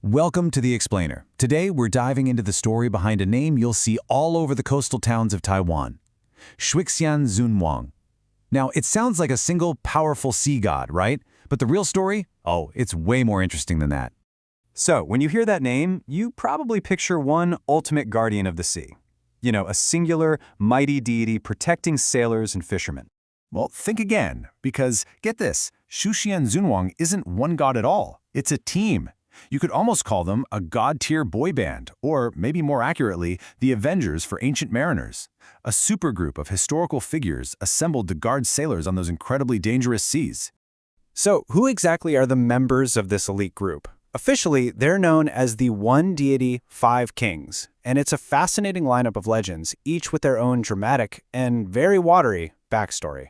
Welcome to The Explainer. Today, we're diving into the story behind a name you'll see all over the coastal towns of Taiwan, Shuixian Zunwang. Now, it sounds like a single, powerful sea god, right? But the real story? Oh, it's way more interesting than that. So, when you hear that name, you probably picture one ultimate guardian of the sea. You know, a singular, mighty deity protecting sailors and fishermen. Well, think again, because get this, Shuixian Zunwang isn't one god at all. It's a team. You could almost call them a god-tier boy band, or maybe more accurately, the Avengers for ancient mariners. A supergroup of historical figures assembled to guard sailors on those incredibly dangerous seas. So, who exactly are the members of this elite group? Officially, they're known as the One Deity, Five Kings, and it's a fascinating lineup of legends, each with their own dramatic and very watery backstory.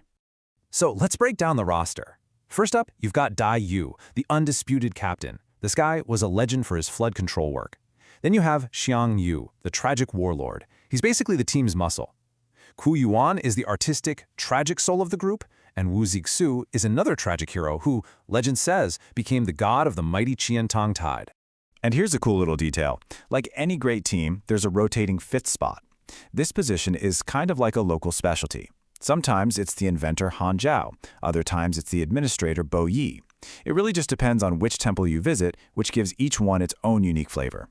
So let's break down the roster. First up, you've got Dai Yu, the undisputed captain. This guy was a legend for his flood control work. Then you have Xiang Yu, the tragic warlord. He's basically the team's muscle. Ku Yuan is the artistic, tragic soul of the group, and Wu Zixu is another tragic hero who, legend says, became the god of the mighty Qiantang tide. And here's a cool little detail. Like any great team, there's a rotating fifth spot. This position is kind of like a local specialty. Sometimes it's the inventor Han Zhao, other times it's the administrator Bo Yi. It really just depends on which temple you visit, which gives each one its own unique flavor.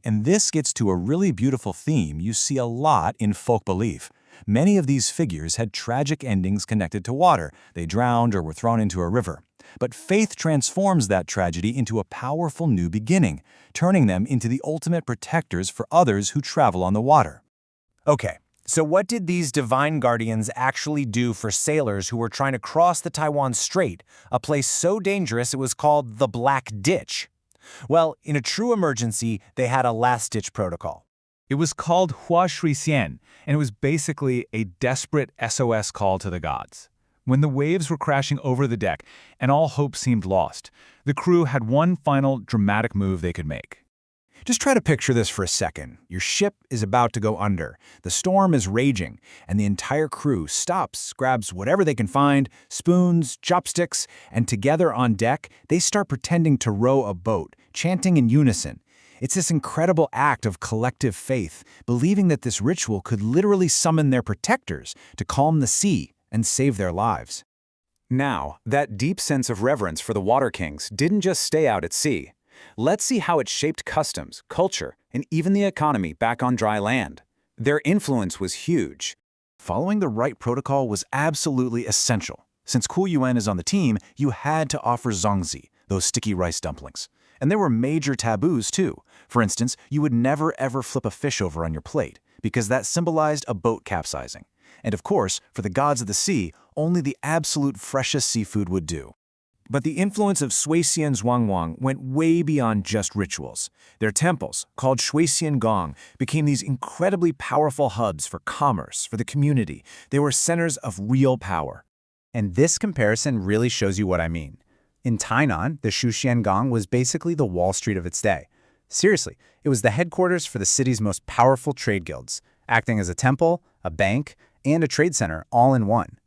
And this gets to a really beautiful theme you see a lot in folk belief. Many of these figures had tragic endings connected to water. They drowned or were thrown into a river. But faith transforms that tragedy into a powerful new beginning, turning them into the ultimate protectors for others who travel on the water. Okay, so what did these divine guardians actually do for sailors who were trying to cross the Taiwan Strait, a place so dangerous it was called the Black Ditch? Well, in a true emergency, they had a last-ditch protocol. It was called Shuixian, and it was basically a desperate SOS call to the gods. When the waves were crashing over the deck and all hope seemed lost, the crew had one final dramatic move they could make. Just try to picture this for a second. Your ship is about to go under. The storm is raging, and the entire crew stops, grabs whatever they can find, spoons, chopsticks, and together on deck, they start pretending to row a boat, chanting in unison. It's this incredible act of collective faith, believing that this ritual could literally summon their protectors to calm the sea and save their lives. Now, that deep sense of reverence for the Water Kings didn't just stay out at sea. Let's see how it shaped customs, culture, and even the economy back on dry land. Their influence was huge. Following the right protocol was absolutely essential. Since Ku Yuan is on the team, you had to offer zongzi, those sticky rice dumplings. And there were major taboos, too. For instance, you would never ever flip a fish over on your plate, because that symbolized a boat capsizing. And of course, for the gods of the sea, only the absolute freshest seafood would do. But the influence of Shuixian Zunwang went way beyond just rituals. Their temples, called Shuixian Gong, became these incredibly powerful hubs for commerce, for the community. They were centers of real power. And this comparison really shows you what I mean. In Tainan, the Shuixian Gong was basically the Wall Street of its day. Seriously, it was the headquarters for the city's most powerful trade guilds, acting as a temple, a bank, and a trade center all in one.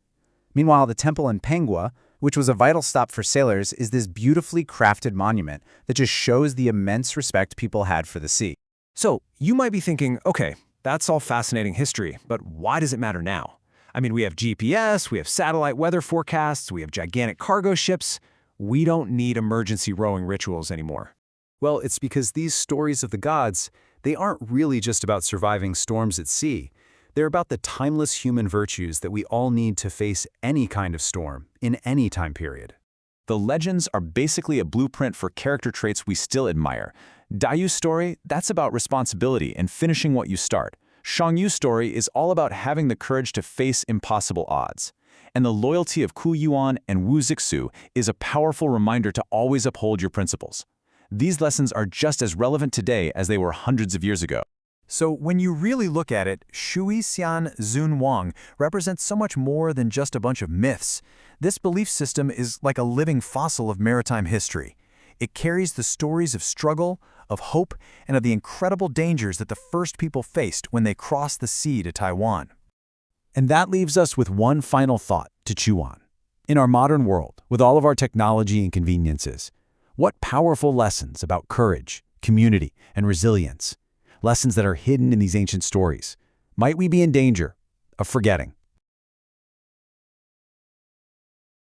Meanwhile, the temple in Pengua, which was a vital stop for sailors, is this beautifully crafted monument that just shows the immense respect people had for the sea. So, you might be thinking, okay, that's all fascinating history, but why does it matter now? I mean, we have GPS, we have satellite weather forecasts, we have gigantic cargo ships. We don't need emergency rowing rituals anymore. Well, it's because these stories of the gods, they aren't really just about surviving storms at sea. They're about the timeless human virtues that we all need to face any kind of storm, in any time period. The legends are basically a blueprint for character traits we still admire. Dai Yu's story, that's about responsibility and finishing what you start. Xiang Yu's story is all about having the courage to face impossible odds. And the loyalty of Ku Yuan and Wu Zixu is a powerful reminder to always uphold your principles. These lessons are just as relevant today as they were hundreds of years ago. So when you really look at it, Shuixian Zunwang represents so much more than just a bunch of myths. This belief system is like a living fossil of maritime history. It carries the stories of struggle, of hope, and of the incredible dangers that the first people faced when they crossed the sea to Taiwan. And that leaves us with one final thought to chew on. In our modern world, with all of our technology and conveniences, What powerful lessons about courage, community, and resilience. Lessons that are hidden in these ancient stories. Might we be in danger of forgetting?